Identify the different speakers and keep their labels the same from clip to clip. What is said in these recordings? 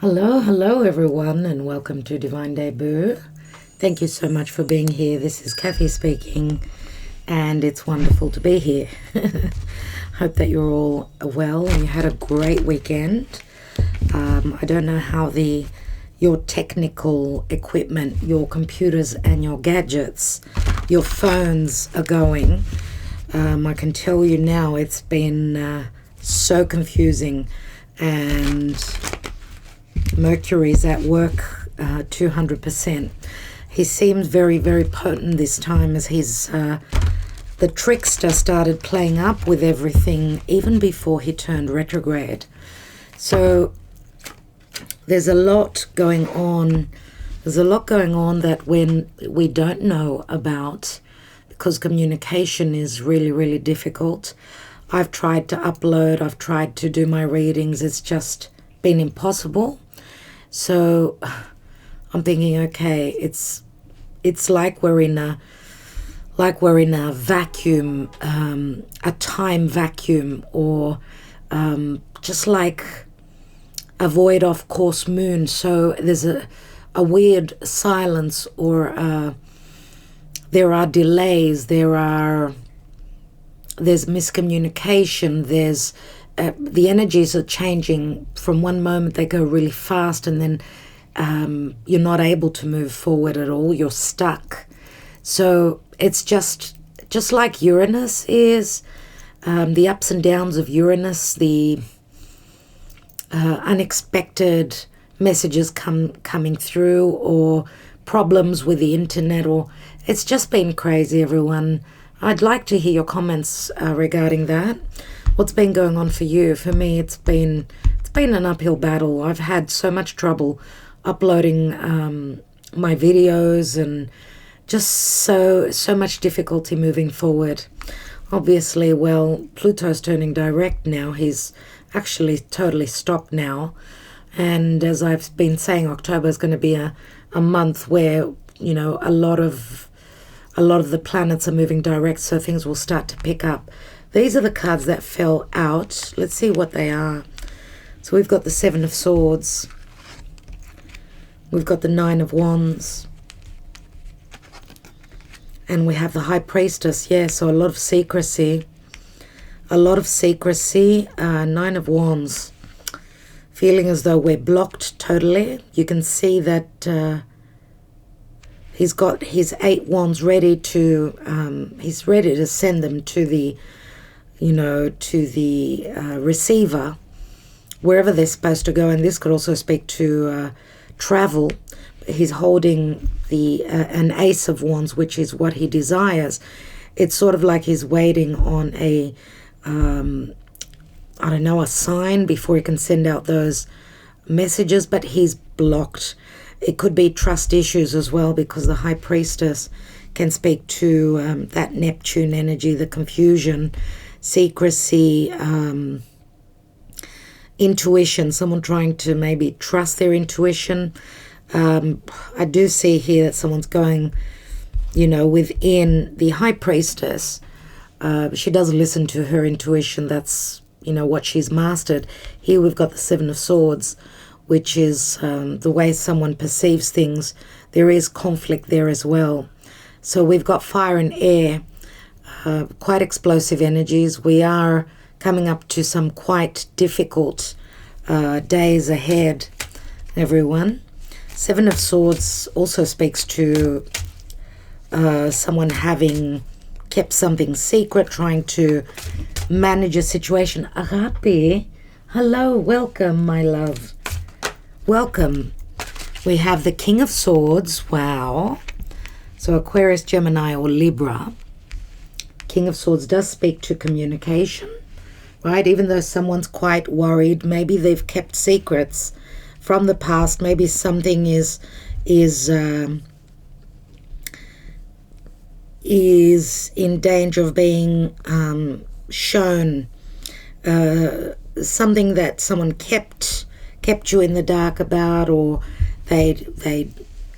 Speaker 1: Hello everyone, and welcome to Divine Debut. Thank you so much for being here. This is Kathy speaking, and it's wonderful to be here. Hope that you're all well and you had a great weekend. I don't know how your technical equipment, your computers and your gadgets, your phones are going. I can tell you now it's been so confusing, and Mercury's at work 200%. He seems very, very potent this time, as the trickster started playing up with everything even before he turned retrograde. So there's a lot going on. There's a lot going on that we don't know about, because communication is really, really difficult. I've tried to upload, I've tried to do my readings. It's just been impossible. So I'm thinking, okay, it's like we're in a vacuum, a time vacuum, or just like a void off course moon. So there's a weird silence, or there are delays, there's miscommunication, the energies are changing. From one moment they go really fast, and then you're not able to move forward at all. You're stuck. So it's just like Uranus is, the ups and downs of Uranus, the unexpected messages coming through, or problems with the internet, or it's just been crazy, everyone. I'd like to hear your comments regarding that. What's been going on for you? For me, it's been an uphill battle. I've had so much trouble uploading my videos, and just so much difficulty moving forward. Obviously, well, Pluto's turning direct now. He's actually totally stopped now. And as I've been saying, October is going to be a month where, a lot of the planets are moving direct, so things will start to pick up. These are the cards that fell out. Let's see what they are. So we've got the Seven of Swords. We've got the Nine of Wands. And we have the High Priestess. Yeah, so a lot of secrecy. Nine of Wands. Feeling as though we're blocked totally. You can see that he's got his 8 wands ready to, he's ready to send them to the receiver, wherever they're supposed to go. And this could also speak to travel. He's holding an Ace of Wands, which is what he desires. It's sort of like he's waiting on a sign before he can send out those messages, but he's blocked. It could be trust issues as well, because the High Priestess can speak to that Neptune energy, the confusion, secrecy, intuition, someone trying to maybe trust their intuition. I do see here that someone's going, within the High Priestess. She doesn't listen to her intuition. That's, what she's mastered. Here we've got the Seven of Swords, which is the way someone perceives things. There is conflict there as well. So we've got fire and air. Quite explosive energies. We are coming up to some quite difficult days ahead, everyone. Seven of Swords also speaks to someone having kept something secret, trying to manage a situation. Arapi, hello, welcome, my love. Welcome. We have the King of Swords. Wow. So Aquarius, Gemini, or Libra. King of Swords does speak to communication, right? Even though someone's quite worried, maybe they've kept secrets from the past, maybe something is in danger of being shown, something that someone kept you in the dark about, or they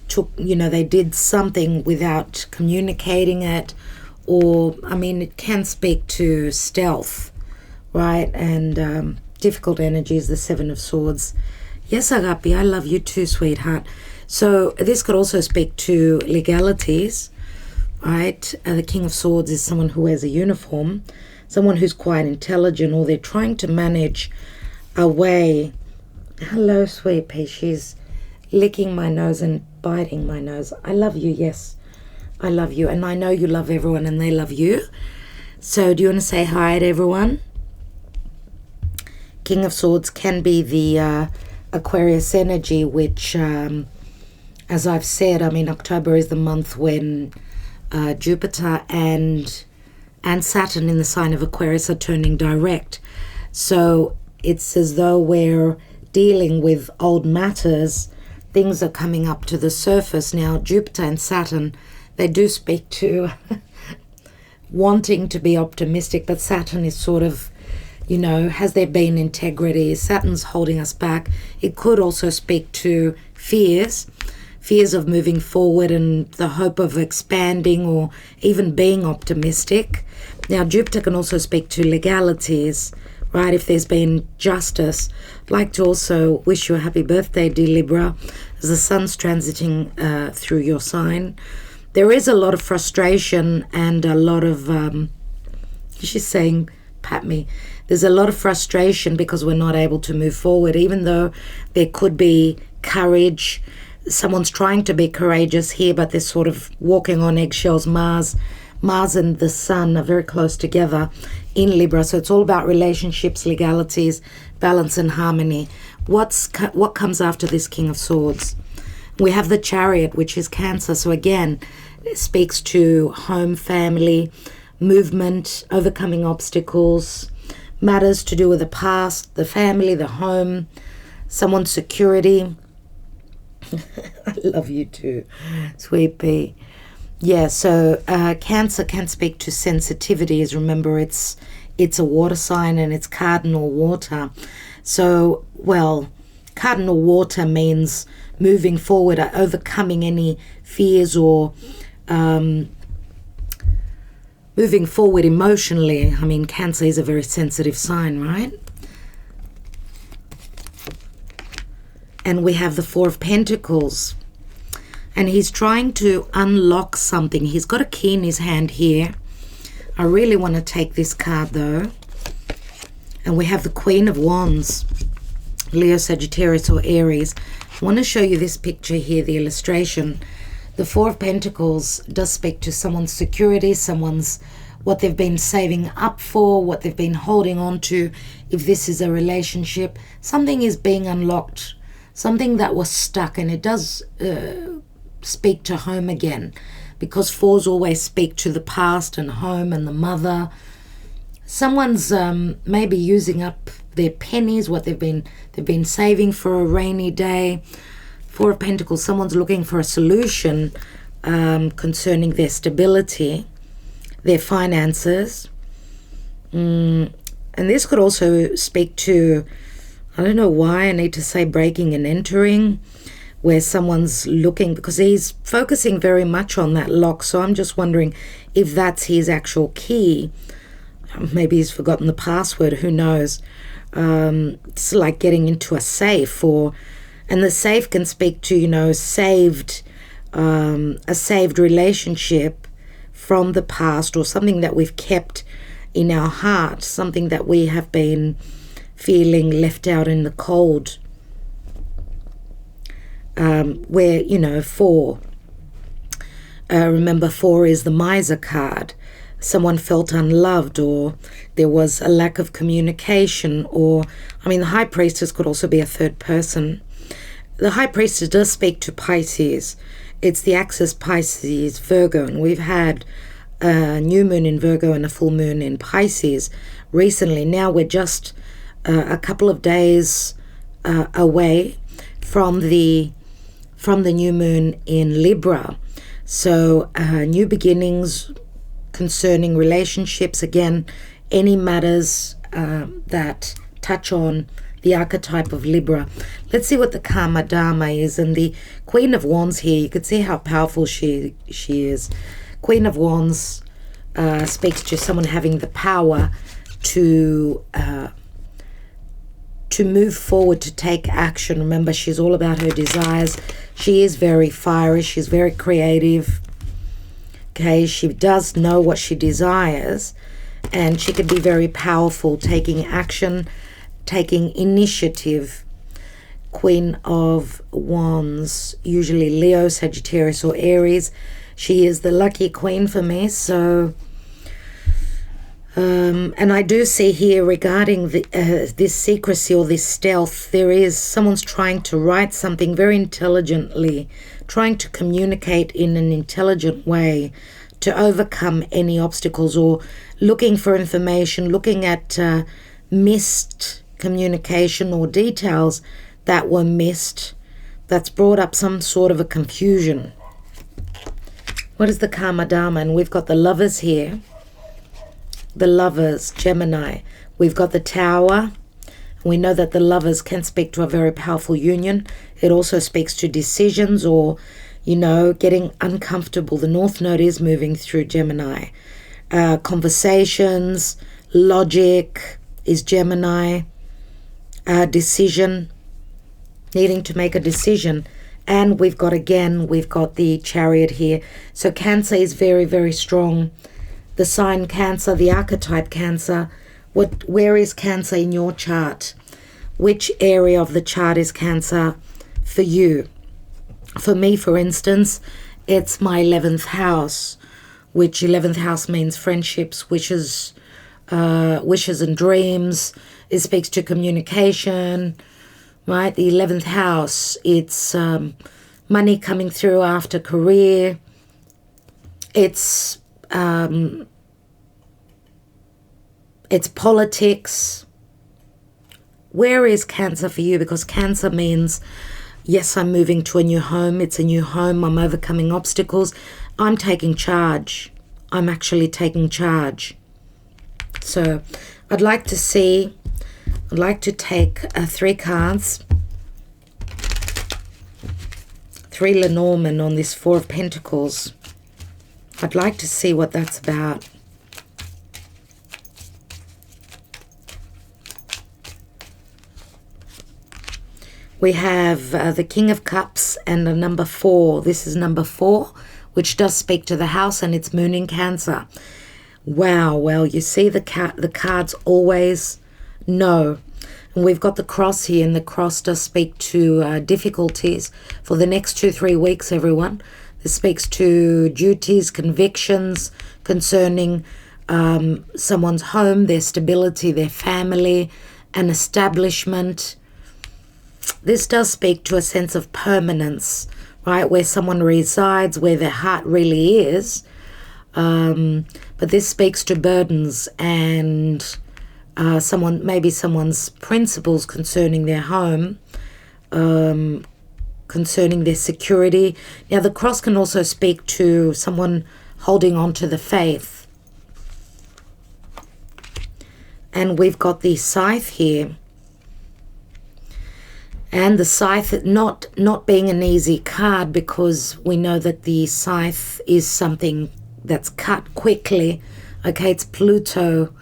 Speaker 1: took, they did something without communicating it. Or, it can speak to stealth, right? And difficult energies, the Seven of Swords. Yes, Agapi, I love you too, sweetheart. So this could also speak to legalities, right? The King of Swords is someone who wears a uniform, someone who's quite intelligent, or they're trying to manage a way. Hello, sweet pea. She's licking my nose and biting my nose. I love you, yes. I love you. And I know you love everyone and they love you. So do you want to say hi to everyone? King of Swords can be the Aquarius energy, which, as I've said, I mean, October is the month when Jupiter and Saturn in the sign of Aquarius are turning direct. So it's as though we're dealing with old matters. Things are coming up to the surface. Now, Jupiter and Saturn, they do speak to wanting to be optimistic, but Saturn is sort of, you know, has there been integrity? Saturn's holding us back. It could also speak to fears of moving forward and the hope of expanding or even being optimistic. Now, Jupiter can also speak to legalities, right? If there's been justice. I'd like to also wish you a happy birthday, dear Libra, as the sun's transiting through your sign. There is a lot of frustration and a lot of, she's saying, pat me. There's a lot of frustration because we're not able to move forward, even though there could be courage. Someone's trying to be courageous here, but they're sort of walking on eggshells. Mars and the sun are very close together in Libra, so it's all about relationships, legalities, balance and harmony. What comes after this King of Swords? We have the Chariot, which is Cancer. So again, it speaks to home, family, movement, overcoming obstacles, matters to do with the past, the family, the home, someone's security. I love you too, sweet pea. Yeah, so Cancer can speak to sensitivities. Remember, it's a water sign and it's cardinal water. So, well, cardinal water means moving forward, overcoming any fears or moving forward emotionally. I mean, Cancer is a very sensitive sign, right? And we have the Four of Pentacles. And he's trying to unlock something. He's got a key in his hand here. I really want to take this card, though. And we have the Queen of Wands. Leo, Sagittarius, or Aries. I want to show you this picture here, the illustration. The Four of Pentacles does speak to someone's security, what they've been saving up for, what they've been holding on to. If this is a relationship, something is being unlocked, something that was stuck, and it does speak to home again, because fours always speak to the past and home and the mother. Someone's maybe using up their pennies, what they've been saving for a rainy day. Four of Pentacles, someone's looking for a solution concerning their stability, their finances. And this could also speak to, I don't know why I need to say breaking and entering, where someone's looking, because he's focusing very much on that lock. So I'm just wondering if that's his actual key. Maybe he's forgotten the password, who knows. It's like getting into a safe, and the safe can speak to, you know, a saved relationship from the past, or something that we've kept in our heart, something that we have been feeling left out in the cold. Where, you know, four, remember, four is the miser card. Someone felt unloved, or there was a lack of communication, or, I mean, the High Priestess could also be a third person. The High Priestess does speak to Pisces. It's the axis Pisces, Virgo, and we've had a new moon in Virgo and a full moon in Pisces recently. Now we're just a couple of days away from the new moon in Libra. So new beginnings concerning relationships, again, any matters that touch on the archetype of Libra. Let's see what the Karma Dharma is. And the Queen of Wands here, you could see how powerful she is. Queen of Wands speaks to someone having the power to to move forward, to take action. Remember, she's all about her desires. She is very fiery. She's very creative. Okay, she does know what she desires, and she can be very powerful, taking action, taking initiative. Queen of Wands, usually Leo, Sagittarius, or Aries. She is the lucky queen for me. So and I do see here regarding this secrecy or this stealth, there is someone's trying to write something very intelligently, trying to communicate in an intelligent way to overcome any obstacles, or looking for information, looking at missed communication or details that were missed, that's brought up some sort of a confusion. What is the Karma Dharma? And we've got the Lovers here. The Lovers, Gemini. We've got the Tower. We know that the Lovers can speak to a very powerful union. It also speaks to decisions, or, you know, getting uncomfortable. The North Node is moving through Gemini. Conversations, logic is Gemini. Decision, needing to make a decision. And we've got the Chariot here. So Cancer is very, very strong. The sign Cancer, the archetype Cancer. Where is Cancer in your chart? Which area of the chart is Cancer for you? For me, for instance, it's my 11th house, which 11th house means friendships, wishes and dreams. It speaks to communication, right? The 11th house, it's money coming through after career. It's politics. Where is Cancer for you? Because Cancer means, yes, I'm moving to a new home. It's a new home. I'm overcoming obstacles. I'm taking charge. I'm actually taking charge. So I'd like to take 3 cards. 3 Lenormand on this 4 of Pentacles. I'd like to see what that's about. We have the King of Cups and the number 4. This is number 4, which does speak to the house, and it's Moon in Cancer. Wow, well, you see the cards always know. And we've got the cross here, and the cross does speak to difficulties for the next 2-3 weeks, everyone. This speaks to duties, convictions concerning someone's home, their stability, their family, an establishment. This does speak to a sense of permanence, right? Where someone resides, where their heart really is. But this speaks to burdens and maybe someone's principles concerning their home, concerning their security. Now, the cross can also speak to someone holding on to the faith. And we've got the scythe here. And the scythe not being an easy card, because we know that the scythe is something that's cut quickly. Okay, it's Pluto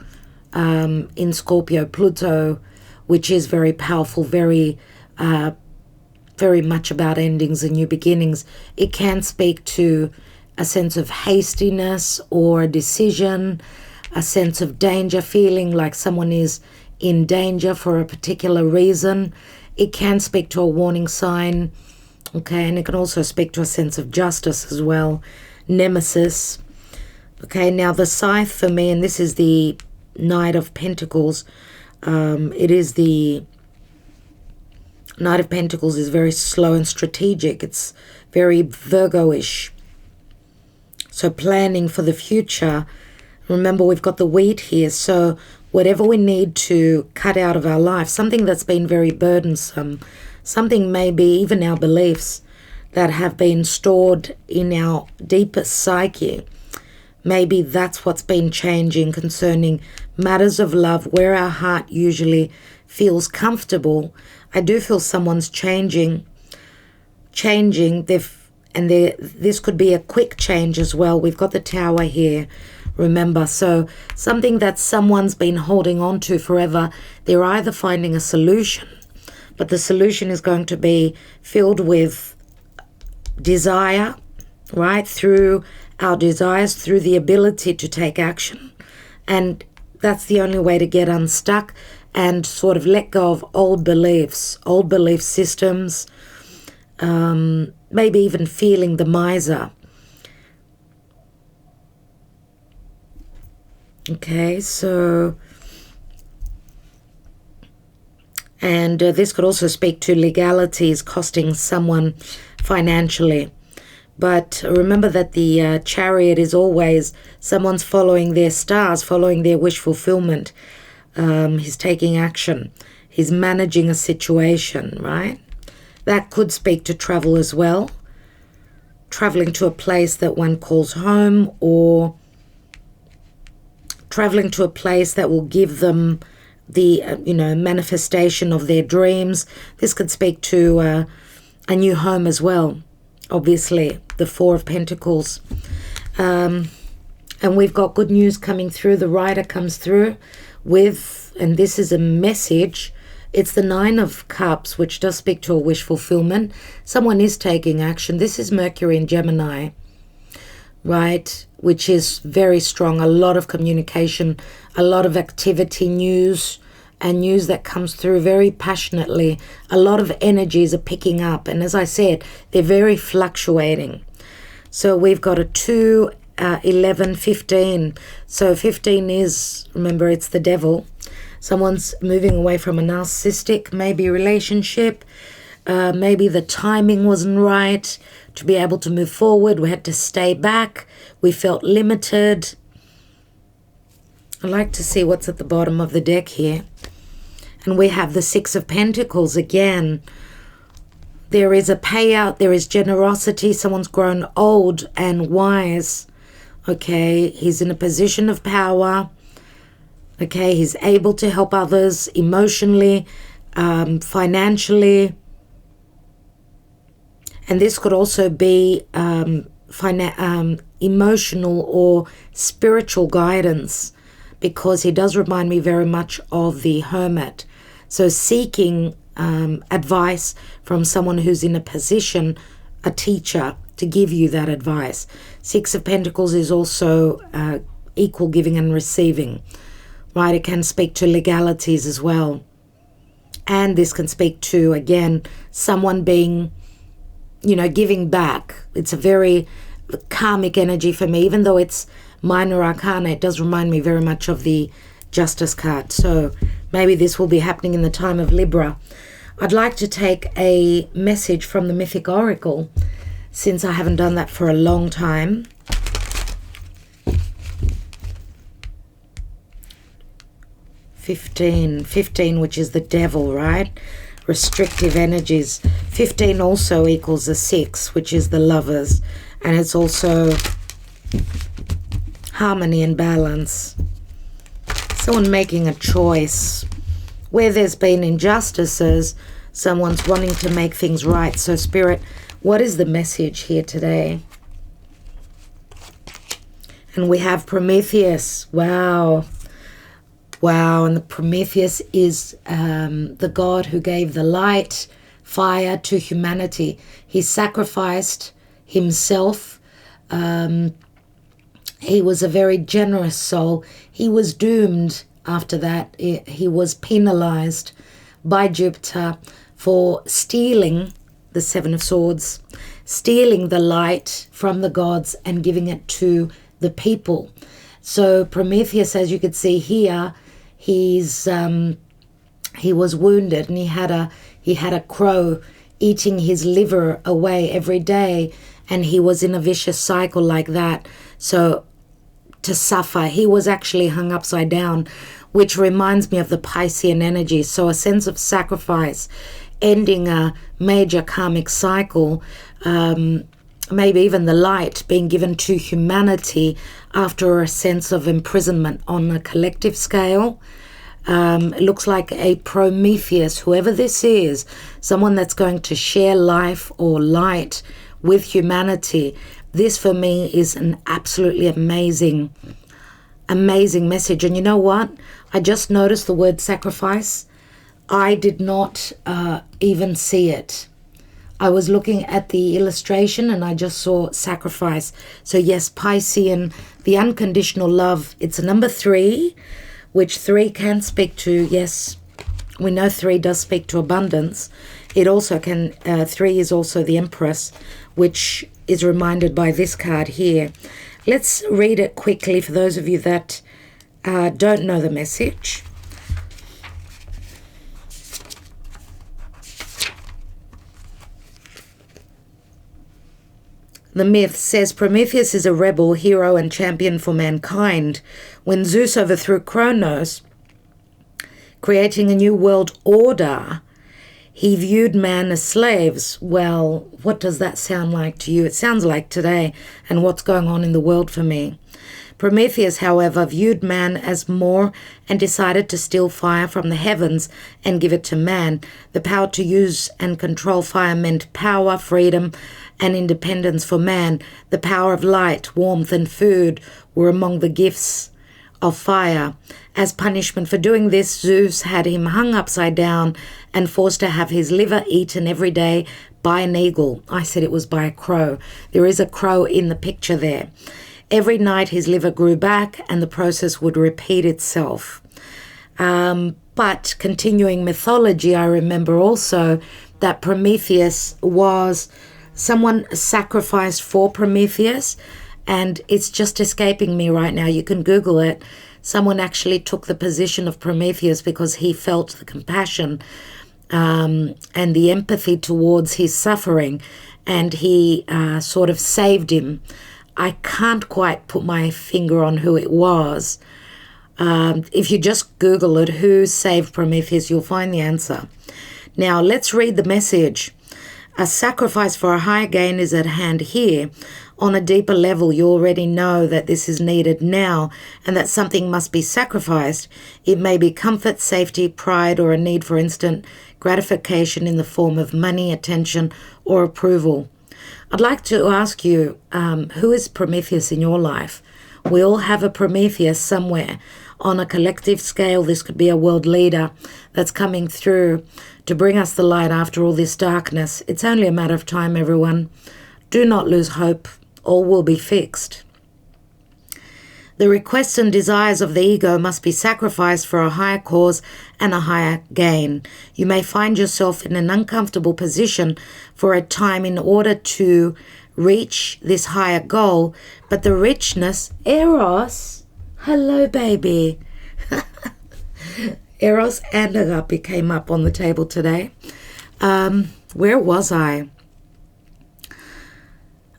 Speaker 1: in Scorpio. Pluto, which is very powerful, very much about endings and new beginnings. It can speak to a sense of hastiness or a decision, a sense of danger, feeling like someone is in danger for a particular reason. It can speak to a warning sign, okay, and it can also speak to a sense of justice as well, nemesis. Okay, now the scythe for me, and this is the Knight of Pentacles, it is the Knight of Pentacles is very slow and strategic. It's very Virgo-ish. So planning for the future. Remember, we've got the wheat here, so whatever we need to cut out of our life, something that's been very burdensome, something maybe even our beliefs that have been stored in our deepest psyche, maybe that's what's been changing concerning matters of love, where our heart usually feels comfortable. I do feel someone's changing. This could be a quick change as well. We've got the Tower here. Remember, so something that someone's been holding on to forever, they're either finding a solution, but the solution is going to be filled with desire, right? Through our desires, through the ability to take action. And that's the only way to get unstuck and sort of let go of old beliefs, old belief systems, maybe even feeling the miser. Okay, so, and this could also speak to legalities costing someone financially. But remember that the Chariot is always someone's following their stars, following their wish fulfillment. He's taking action. He's managing a situation, right? That could speak to travel as well. Traveling to a place that one calls home, or traveling to a place that will give them the, manifestation of their dreams. This could speak to a new home as well. Obviously, the Four of Pentacles. And we've got good news coming through. The Rider comes through with, and this is a message, it's the Nine of Cups, which does speak to a wish fulfillment. Someone is taking action. This is Mercury in Gemini, right? Which is very strong. A lot of communication, a lot of activity, news, and news that comes through very passionately. A lot of energies are picking up. And as I said, they're very fluctuating. So we've got a 2, 11, 15. So 15 is, remember, it's the devil. Someone's moving away from a narcissistic, maybe relationship. Maybe the timing wasn't right to be able to move forward. We had to stay back. We felt limited. I'd like to see what's at the bottom of the deck here. And we have the Six of Pentacles again. There is a payout. There is generosity. Someone's grown old and wise. Okay, he's in a position of power. Okay, he's able to help others emotionally, financially. And this could also be emotional or spiritual guidance, because he does remind me very much of the Hermit. So seeking advice from someone who's in a position, a teacher, to give you that advice. Six of Pentacles is also equal giving and receiving, right? It can speak to legalities as well. And this can speak to, again, someone being, giving back. It's a very karmic energy for me. Even though it's minor arcana, it does remind me very much of the Justice card. So maybe this will be happening in the time of Libra. I'd like to take a message from the Mythic Oracle, since I haven't done that for a long time. Fifteen, which is the devil, right? Restrictive energies. 15 also equals a 6, which is the Lovers. And it's also harmony and balance. Someone making a choice. Where there's been injustices, someone's wanting to make things right. So Spirit, what is the message here today? And we have Prometheus. Wow. Wow, and the Prometheus is the god who gave the light, fire to humanity. He sacrificed himself. He was a very generous soul. He was doomed after that. He was penalized by Jupiter for stealing the Seven of Swords, stealing the light from the gods and giving it to the people. So Prometheus, as you could see here, he was wounded, and he had a crow eating his liver away every day, and he was in a vicious cycle like that. So to suffer, he was actually hung upside down, which reminds me of the Piscean energy. So a sense of sacrifice, ending a major karmic cycle, maybe even the light being given to humanity after a sense of imprisonment on a collective scale. It looks like a Prometheus, whoever this is, someone that's going to share life or light with humanity. This for me is an absolutely amazing amazing message. And you know what? I just noticed the word sacrifice. I did not even see it. I was looking at the illustration and I just saw sacrifice. So yes, Piscean, the unconditional love. It's a number 3, which 3 can speak to, yes, we know 3 does speak to abundance. It also can, 3 is also the Empress, which is reminded by this card here. Let's read it quickly for those of you that don't know the message. The myth says Prometheus is a rebel, hero, and champion for mankind. When Zeus overthrew Kronos, creating a new world order, he viewed man as slaves. Well, what does that sound like to you? It sounds like today and what's going on in the world for me. Prometheus, however, viewed man as more and decided to steal fire from the heavens and give it to man. The power to use and control fire meant power, freedom, and independence for man. The power of light, warmth, and food were among the gifts of fire. As punishment for doing this, Zeus had him hung upside down and forced to have his liver eaten every day by an eagle. I said it was by a crow. There is a crow in the picture there. Every night his liver grew back and the process would repeat itself. But continuing mythology, I remember also that Prometheus was someone sacrificed for Prometheus, and it's just escaping me right now. You can Google it. Someone actually took the position of Prometheus because he felt the compassion and the empathy towards his suffering, and he sort of saved him. I can't quite put my finger on who it was. If you just Google it, who saved Prometheus, you'll find the answer. Now, let's read the message. A sacrifice for a higher gain is at hand here. On a deeper level, you already know that this is needed now and that something must be sacrificed. It may be comfort, safety, pride, or a need for instant gratification in the form of money, attention, or approval. I'd like to ask you, who is Prometheus in your life? We all have a Prometheus somewhere. On a collective scale, this could be a world leader that's coming through to bring us the light after all this darkness. It's only a matter of time, everyone. Do not lose hope. All will be fixed. The requests and desires of the ego must be sacrificed for a higher cause and a higher gain. You may find yourself in an uncomfortable position for a time in order to reach this higher goal, but the richness, Eros, hello baby. Eros and Agape came up on the table today. Where was I?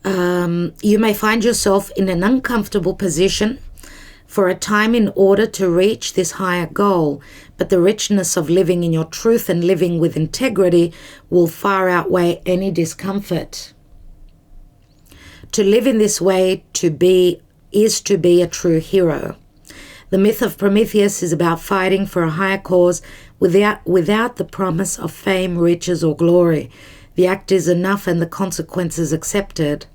Speaker 1: You may find yourself in an uncomfortable position for a time in order to reach this higher goal, but the richness of living in your truth and living with integrity will far outweigh any discomfort. To live in this way is to be a true hero. The myth of Prometheus is about fighting for a higher cause without the promise of fame, riches, or glory. The act is enough and the consequences accepted.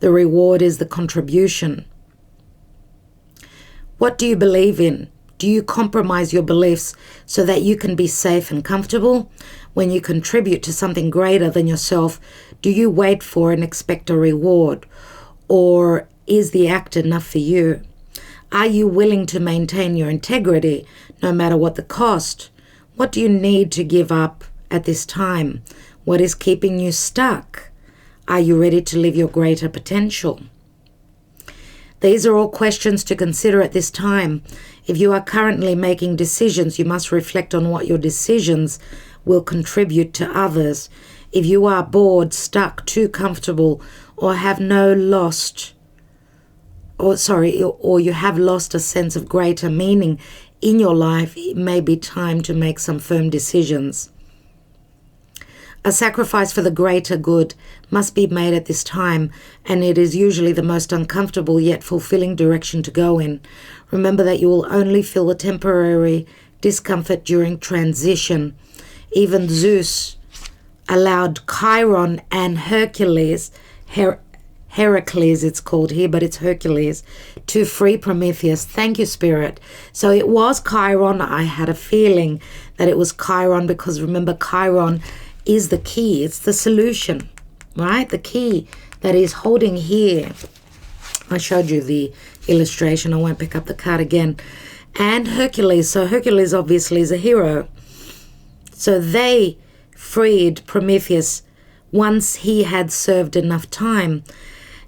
Speaker 1: The reward is the contribution. What do you believe in? Do you compromise your beliefs so that you can be safe and comfortable? When you contribute to something greater than yourself, do you wait for and expect a reward? Or is the act enough for you? Are you willing to maintain your integrity no matter what the cost? What do you need to give up at this time? What is keeping you stuck? Are you ready to live your greater potential? These are all questions to consider at this time. If you are currently making decisions, you must reflect on what your decisions will contribute to others. If you are bored, stuck, too comfortable, or you have lost a sense of greater meaning in your life, it may be time to make some firm decisions. A sacrifice for the greater good must be made at this time, and it is usually the most uncomfortable yet fulfilling direction to go in. Remember that you will only feel a temporary discomfort during transition. Even Zeus allowed Chiron and Hercules, Heracles it's called here, but it's Hercules, to free Prometheus. Thank you, Spirit. So it was Chiron. I had a feeling that it was Chiron, because remember, Chiron is the key. It's the solution, right? The key that is holding here. I showed you the illustration. I won't pick up the card again. And Hercules. So Hercules obviously is a hero. So they freed Prometheus once he had served enough time.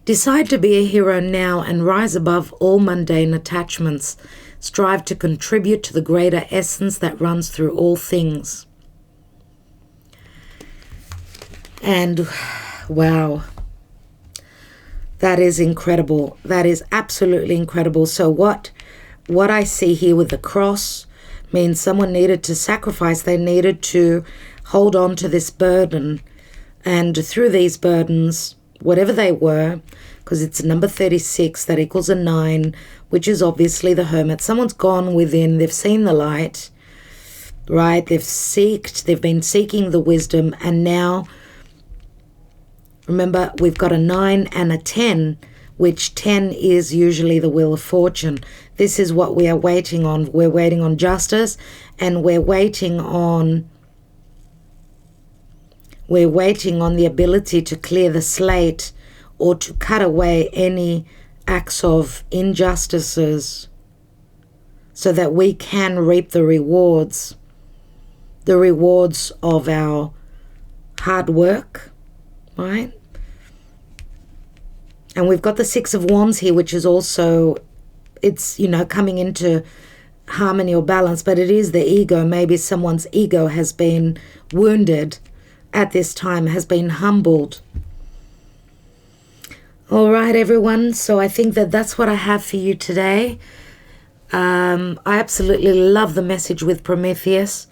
Speaker 1: Decide to be a hero now and rise above all mundane attachments. Strive to contribute to the greater essence that runs through all things. And wow, that is incredible. That is absolutely incredible. So what I see here with the cross means someone needed to sacrifice. They needed to hold on to this burden. And through these burdens, whatever they were, because it's number 36, that equals a 9, which is obviously the hermit. Someone's gone within, they've seen the light, right? They've been seeking the wisdom, and now, remember, we've got a 9 and a 10, which 10 is usually the wheel of fortune. This is what we are waiting on. We're waiting on justice, and we're waiting on the ability to clear the slate or to cut away any acts of injustices so that we can reap the rewards of our hard work, right? And we've got the 6 of Wands here, which is also, it's, coming into harmony or balance, but it is the ego. Maybe someone's ego has been wounded at this time, has been humbled. All right, everyone. So I think that's what I have for you today. I absolutely love the message with Prometheus.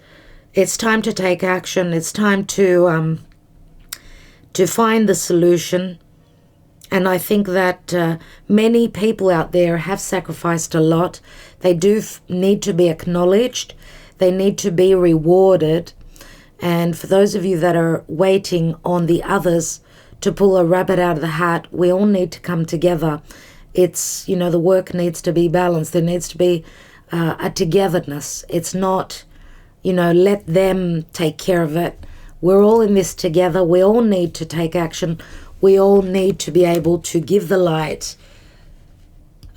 Speaker 1: It's time to take action. It's time to find the solution. And I think that many people out there have sacrificed a lot. They do need to be acknowledged. They need to be rewarded. And for those of you that are waiting on the others to pull a rabbit out of the hat, we all need to come together. It's, the work needs to be balanced. There needs to be a togetherness. It's not, let them take care of it. We're all in this together. We all need to take action. We all need to be able to give the light,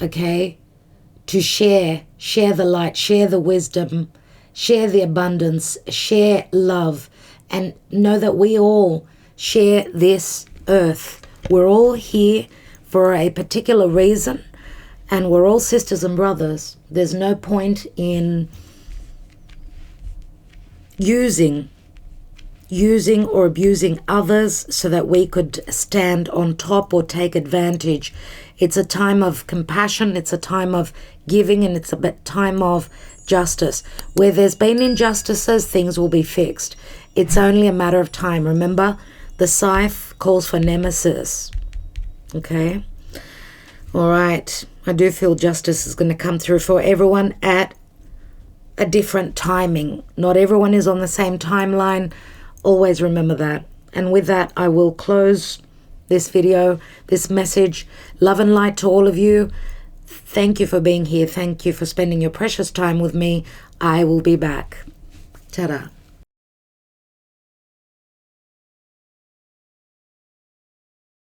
Speaker 1: okay? To share the light, share the wisdom, share the abundance, share love, and know that we all share this earth. We're all here for a particular reason, and we're all sisters and brothers. There's no point in using or abusing others so that we could stand on top or take advantage. It's a time of compassion, it's a time of giving, and it's a time of justice. Where there's been injustices, things will be fixed. It's only a matter of time. Remember, the scythe calls for nemesis. Okay? All right. I do feel justice is going to come through for everyone at a different timing. Not everyone is on the same timeline. Always remember that. And with that, I will close this video, this message. Love and light to all of you. Thank you for being here. Thank you for spending your precious time with me. I will be back. Ta-da.